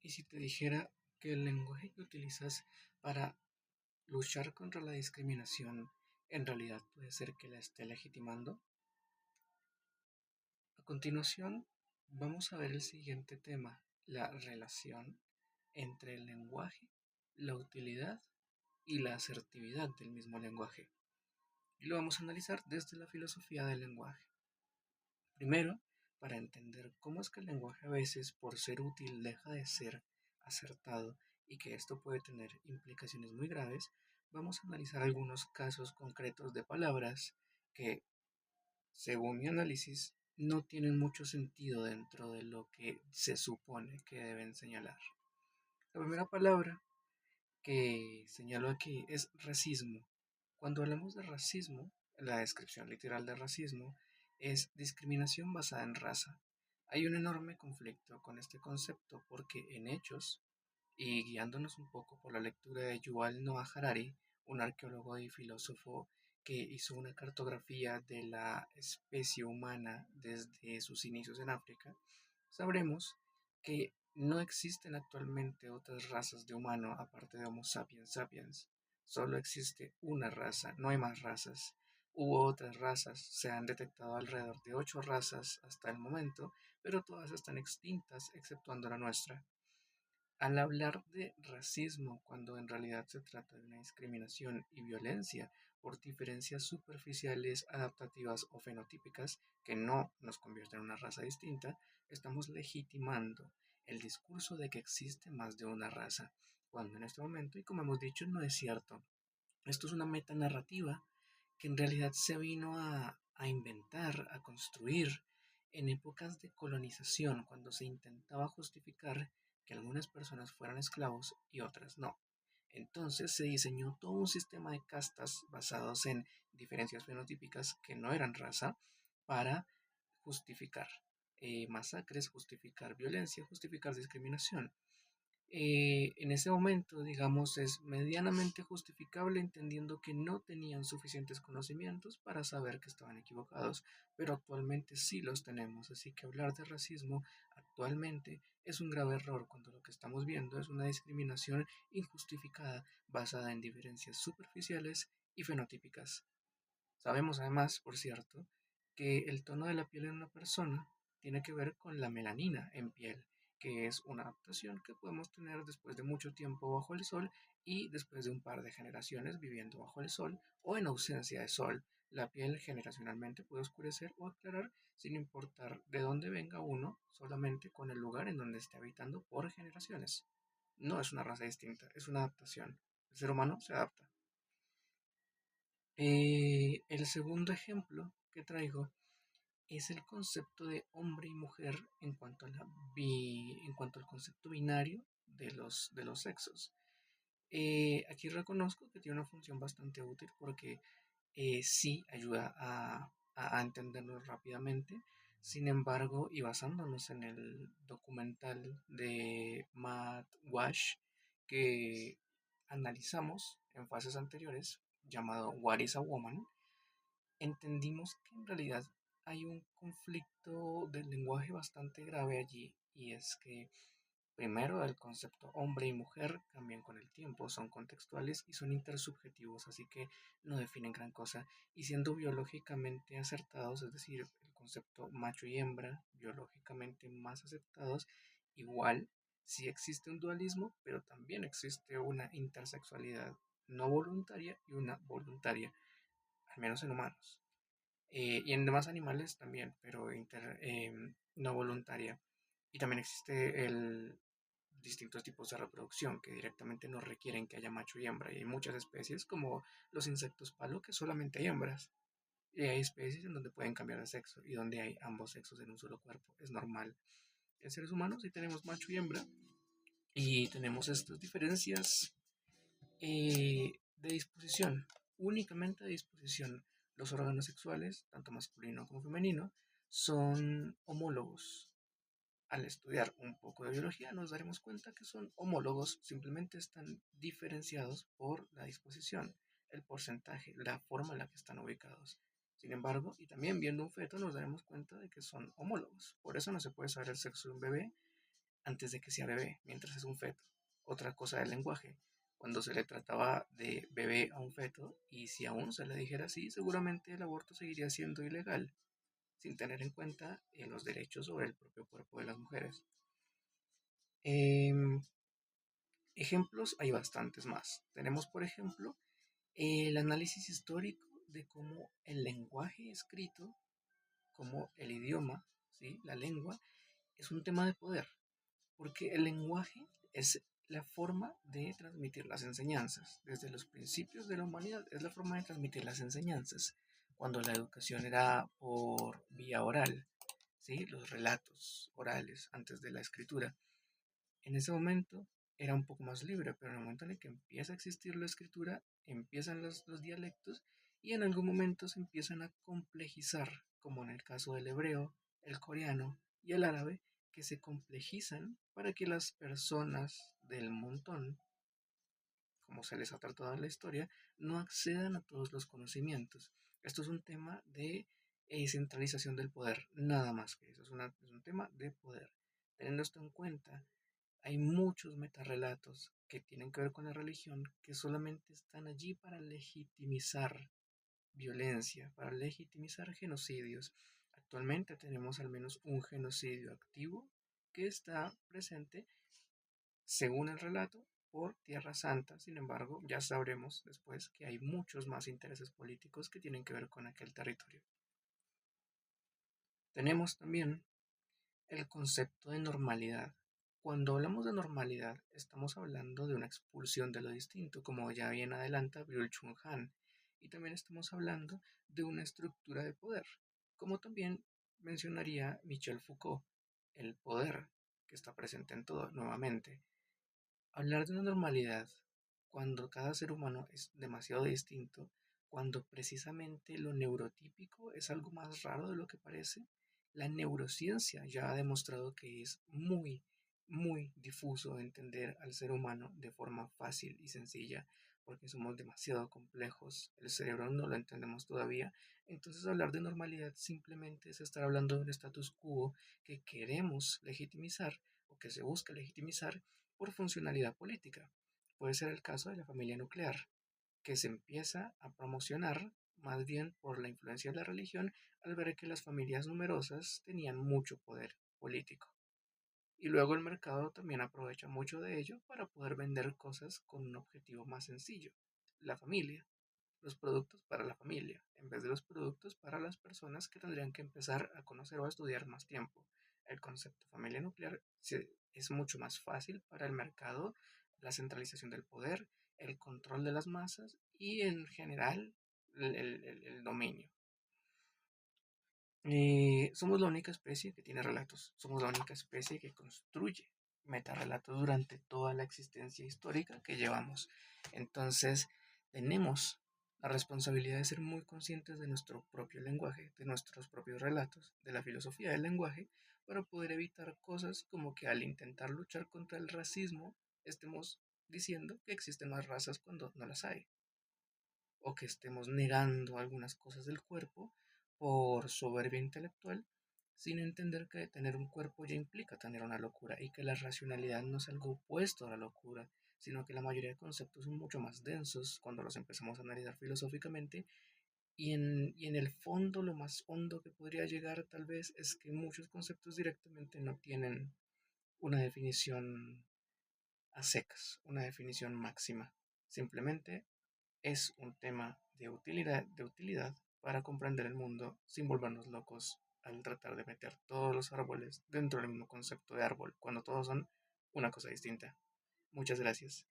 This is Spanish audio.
¿Y si te dijera que el lenguaje que utilizas para luchar contra la discriminación en realidad puede ser que la esté legitimando? A continuación, vamos a ver el siguiente tema, la relación entre el lenguaje, la utilidad y la asertividad del mismo lenguaje. Y lo vamos a analizar desde la filosofía del lenguaje. Primero, para entender cómo es que el lenguaje a veces, por ser útil, deja de ser acertado y que esto puede tener implicaciones muy graves, vamos a analizar algunos casos concretos de palabras que, según mi análisis, no tienen mucho sentido dentro de lo que se supone que deben señalar. La primera palabra que señalo aquí es racismo. Cuando hablamos de racismo, la descripción literal de racismo es discriminación basada en raza. Hay un enorme conflicto con este concepto porque en hechos, y guiándonos un poco por la lectura de Yuval Noah Harari, un arqueólogo y filósofo que hizo una cartografía de la especie humana desde sus inicios en África, sabremos que no existen actualmente otras razas de humano aparte de Homo sapiens sapiens. Solo existe una raza, no hay más razas. Hubo otras razas, se han detectado alrededor de 8 razas hasta el momento, pero todas están extintas exceptuando la nuestra. Al hablar de racismo, cuando en realidad se trata de una discriminación y violencia por diferencias superficiales, adaptativas o fenotípicas que no nos convierten en una raza distinta, estamos legitimando el discurso de que existe más de una raza, cuando en este momento, y como hemos dicho, no es cierto. Esto es una metanarrativa que en realidad se vino a inventar, a construir en épocas de colonización, cuando se intentaba justificar que algunas personas fueran esclavos y otras no. Entonces se diseñó todo un sistema de castas basados en diferencias fenotípicas que no eran raza para justificar masacres, justificar violencia, justificar discriminación. En ese momento, digamos, es medianamente justificable entendiendo que no tenían suficientes conocimientos para saber que estaban equivocados, pero actualmente sí los tenemos, así que hablar de racismo actualmente es un grave error cuando lo que estamos viendo es una discriminación injustificada basada en diferencias superficiales y fenotípicas. Sabemos además, por cierto, que el tono de la piel en una persona tiene que ver con la melanina en piel, que es una adaptación que podemos tener después de mucho tiempo bajo el sol y después de un par de generaciones viviendo bajo el sol o en ausencia de sol. La piel generacionalmente puede oscurecer o aclarar sin importar de dónde venga uno, solamente con el lugar en donde esté habitando por generaciones. No es una raza distinta, es una adaptación. El ser humano se adapta. El segundo ejemplo que traigo es el concepto de hombre y mujer en cuanto a en cuanto al concepto binario de los sexos. Aquí reconozco que tiene una función bastante útil porque sí ayuda a entenderlo rápidamente. Sin embargo, y basándonos en el documental de Matt Walsh que analizamos en fases anteriores, llamado What is a Woman, entendimos que en realidad hay un conflicto del lenguaje bastante grave allí, y es que primero, el concepto hombre y mujer cambian con el tiempo, son contextuales y son intersubjetivos, así que no definen gran cosa. Y siendo biológicamente acertados, es decir, el concepto macho y hembra, biológicamente más aceptados, igual sí existe un dualismo, pero también existe una intersexualidad no voluntaria y una voluntaria, al menos en humanos. Y en demás animales también, pero no voluntaria. Y también existe el distintos tipos de reproducción que directamente no requieren que haya macho y hembra. Y hay muchas especies como los insectos palo que solamente hay hembras. Y hay especies en donde pueden cambiar de sexo y donde hay ambos sexos en un solo cuerpo. Es normal. En seres humanos sí tenemos macho y hembra y tenemos estas diferencias de disposición, únicamente de disposición. Los órganos sexuales, tanto masculino como femenino, son homólogos. Al estudiar un poco de biología nos daremos cuenta que son homólogos, simplemente están diferenciados por la disposición, el porcentaje, la forma en la que están ubicados. Sin embargo, y también viendo un feto nos daremos cuenta de que son homólogos. Por eso no se puede saber el sexo de un bebé antes de que sea bebé, mientras es un feto. Otra cosa del lenguaje, cuando se le trataba de bebé a un feto, y si aún se le dijera así, seguramente el aborto seguiría siendo ilegal, sin tener en cuenta los derechos sobre el propio cuerpo de las mujeres. Em, Ejemplos hay bastantes más. Tenemos, por ejemplo, el análisis histórico de cómo el lenguaje escrito, como el idioma, ¿sí? La lengua, es un tema de poder, porque el lenguaje es la forma de transmitir las enseñanzas. Desde los principios de la humanidad es la forma de transmitir las enseñanzas. Cuando la educación era por vía oral, ¿sí? Los relatos orales antes de la escritura. En ese momento era un poco más libre, pero en el momento en el que empieza a existir la escritura, empiezan los dialectos y en algún momento se empiezan a complejizar, como en el caso del hebreo, el coreano y el árabe, que se complejizan para que las personas del montón, como se les ha tratado en la historia, no accedan a todos los conocimientos. Esto es un tema de centralización del poder, nada más que eso, es un tema de poder. Teniendo esto en cuenta, hay muchos metarrelatos que tienen que ver con la religión que solamente están allí para legitimizar violencia, para legitimizar genocidios. Actualmente tenemos al menos un genocidio activo que está presente, según el relato, por Tierra Santa. Sin embargo, ya sabremos después que hay muchos más intereses políticos que tienen que ver con aquel territorio. Tenemos también el concepto de normalidad. Cuando hablamos de normalidad, estamos hablando de una expulsión de lo distinto, como ya bien adelanta Byul-Chul Han, y también estamos hablando de una estructura de poder, como también mencionaría Michel Foucault, el poder que está presente en todo nuevamente. Hablar de una normalidad cuando cada ser humano es demasiado distinto, cuando precisamente lo neurotípico es algo más raro de lo que parece, la neurociencia ya ha demostrado que es muy, muy difuso entender al ser humano de forma fácil y sencilla, porque somos demasiado complejos, el cerebro no lo entendemos todavía, entonces hablar de normalidad simplemente es estar hablando de un status quo que queremos legitimizar o que se busca legitimizar por funcionalidad política. Puede ser el caso de la familia nuclear, que se empieza a promocionar más bien por la influencia de la religión al ver que las familias numerosas tenían mucho poder político. Y luego el mercado también aprovecha mucho de ello para poder vender cosas con un objetivo más sencillo, la familia, los productos para la familia, en vez de los productos para las personas que tendrían que empezar a conocer o a estudiar más tiempo. El concepto familia nuclear es mucho más fácil para el mercado, la centralización del poder, el control de las masas y en general el dominio. Somos la única especie que tiene relatos, somos la única especie que construye metarrelatos durante toda la existencia histórica que llevamos. Entonces, tenemos la responsabilidad de ser muy conscientes de nuestro propio lenguaje, de nuestros propios relatos, de la filosofía del lenguaje, para poder evitar cosas como que al intentar luchar contra el racismo estemos diciendo que existen más razas cuando no las hay, o que estemos negando algunas cosas del cuerpo por soberbia intelectual, sin entender que tener un cuerpo ya implica tener una locura y que la racionalidad no es algo opuesto a la locura, sino que la mayoría de conceptos son mucho más densos cuando los empezamos a analizar filosóficamente y en el fondo lo más hondo que podría llegar tal vez es que muchos conceptos directamente no tienen una definición a secas, una definición máxima. Simplemente es un tema de utilidad para comprender el mundo sin volvernos locos al tratar de meter todos los árboles dentro del mismo concepto de árbol, cuando todos son una cosa distinta. Muchas gracias.